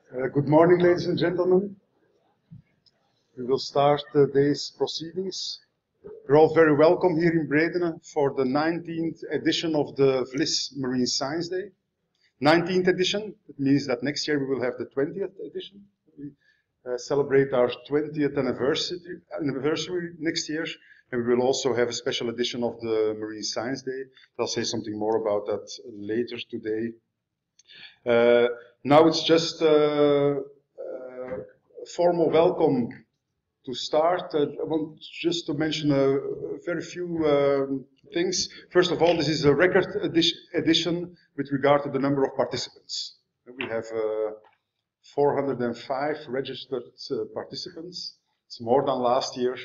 Good morning, ladies and gentlemen. We will start today's proceedings. You're all very welcome here in Bredene for the 19th edition of the VLIZ Marine Science Day. 19th edition, it means that next year we will have the 20th edition. We celebrate our 20th anniversary next year, and we will also have a special edition of the Marine Science Day. I'll say something more about that later today. Now it's just a formal welcome to start. I want just to mention a very few things. First of all, this is a record edition with regard to the number of participants. We have 405 registered participants. It's more than last year.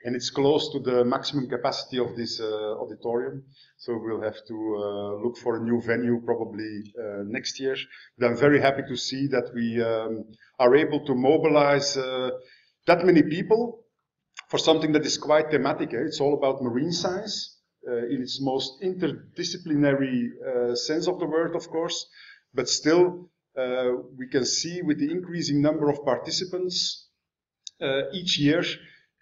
And it's close to the maximum capacity of this auditorium. So we'll have to look for a new venue probably next year. But I'm very happy to see that we are able to mobilize that many people for something that is quite thematic. It's all about marine science in its most interdisciplinary sense of the word, of course. But still, we can see with the increasing number of participants each year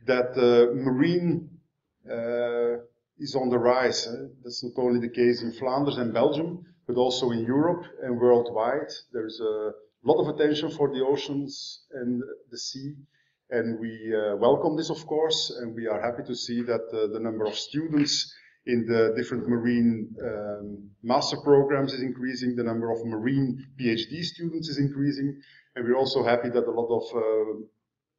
that marine is on the rise. That's not only the case in Flanders and Belgium, but also in Europe and worldwide. There's a lot of attention for the oceans and the sea, and we welcome this, of course, and we are happy to see that the number of students in the different marine master programs is increasing, the number of marine PhD students is increasing, and we're also happy that a lot of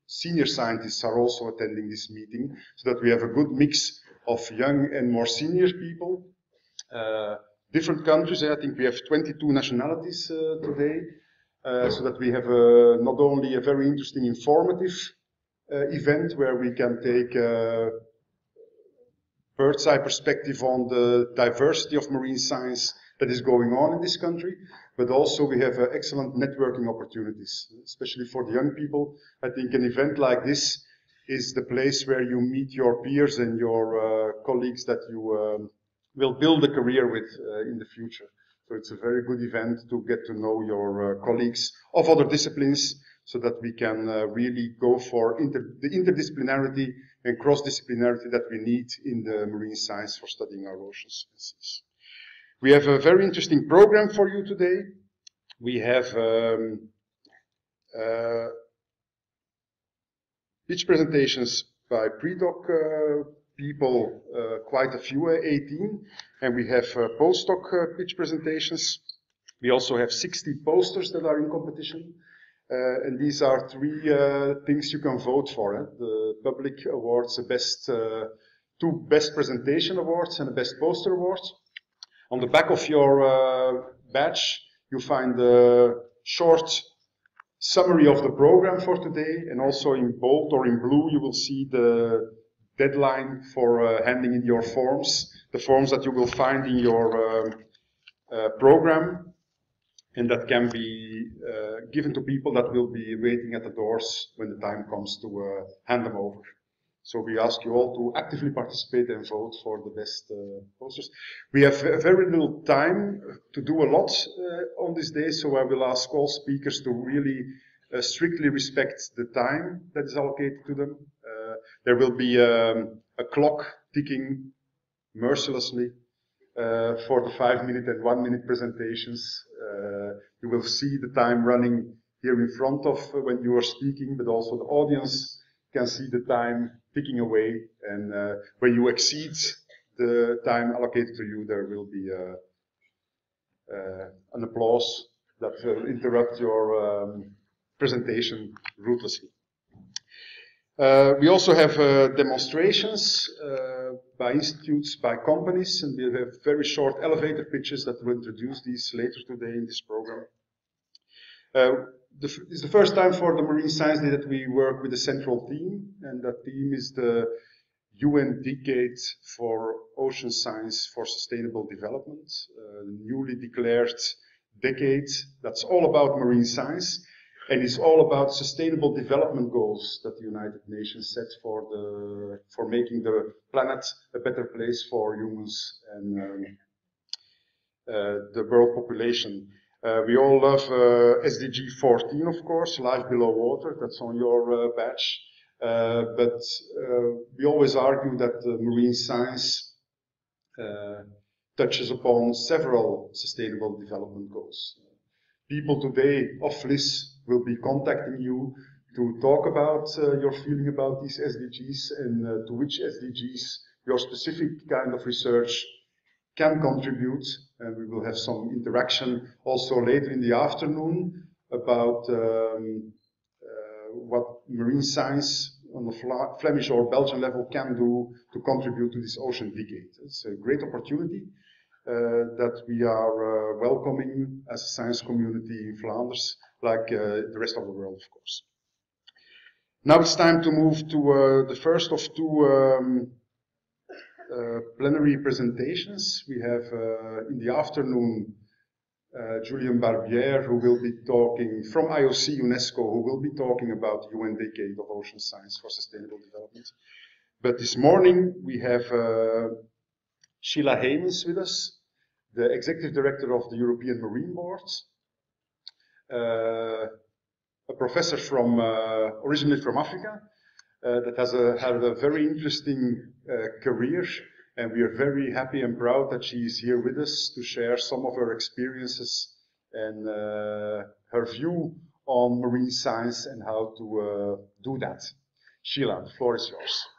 senior scientists are also attending this meeting, so that we have a good mix of young and more senior people. Different countries, I think we have 22 nationalities today, so that we have not only a very interesting informative event where we can take a bird's eye perspective on the diversity of marine science that is going on in this country, but also we have excellent networking opportunities, especially for the young people. I think an event like this is the place where you meet your peers and your colleagues that you will build a career with in the future. So it's a very good event to get to know your colleagues of other disciplines, so that we can really go for the interdisciplinarity and cross-disciplinarity that we need in the marine science for studying our oceans and seas. We have a very interesting program for you today. We have pitch presentations by pre-doc people, quite a few, 18, and we have postdoc pitch presentations. We also have 60 posters that are in competition, and these are three things you can vote for. The public awards, the two best presentation awards and the best poster awards. On the back of your badge, you find a short summary of the program for today, and also in bold or in blue you will see the deadline for handing in your forms, the forms that you will find in your program, and that can be given to people that will be waiting at the doors when the time comes to hand them over. So we ask you all to actively participate and vote for the best posters. We have very little time to do a lot on this day, so I will ask all speakers to really strictly respect the time that is allocated to them. There will be a clock ticking mercilessly for the 5-minute and 1-minute presentations. You will see the time running here in front of when you are speaking, but also the audience can see the time ticking away, and when you exceed the time allocated to you, there will be an applause that will interrupt your presentation ruthlessly. We also have demonstrations by institutes, by companies, and we have very short elevator pitches that will introduce these later today in this program. It's the first time for the Marine Science Day that we work with a central theme, and that theme is the UN Decade for Ocean Science for Sustainable Development, newly declared decade that's all about marine science, and is all about sustainable development goals that the United Nations set for making the planet a better place for humans and the world population. We all love SDG 14, of course, life below water. That's on your badge. But we always argue that marine science touches upon several sustainable development goals. People today of VLIZ will be contacting you to talk about your feeling about these SDGs and to which SDGs your specific kind of research can contribute. And we will have some interaction also later in the afternoon about what marine science on the Flemish or Belgian level can do to contribute to this ocean decade. It's a great opportunity that we are welcoming as a science community in Flanders, like the rest of the world, of course. Now it's time to move to the first of two plenary presentations. We have in the afternoon Julien Barbier, who will be talking from IOC UNESCO, who will be talking about the UN Decade of Ocean Science for Sustainable Development. But this morning we have Sheila Haynes with us, the Executive Director of the European Marine Board, a professor from originally from Africa, that has had a very interesting career, and we are very happy and proud that she is here with us to share some of her experiences and her view on marine science and how to do that. Sheila, the floor is yours.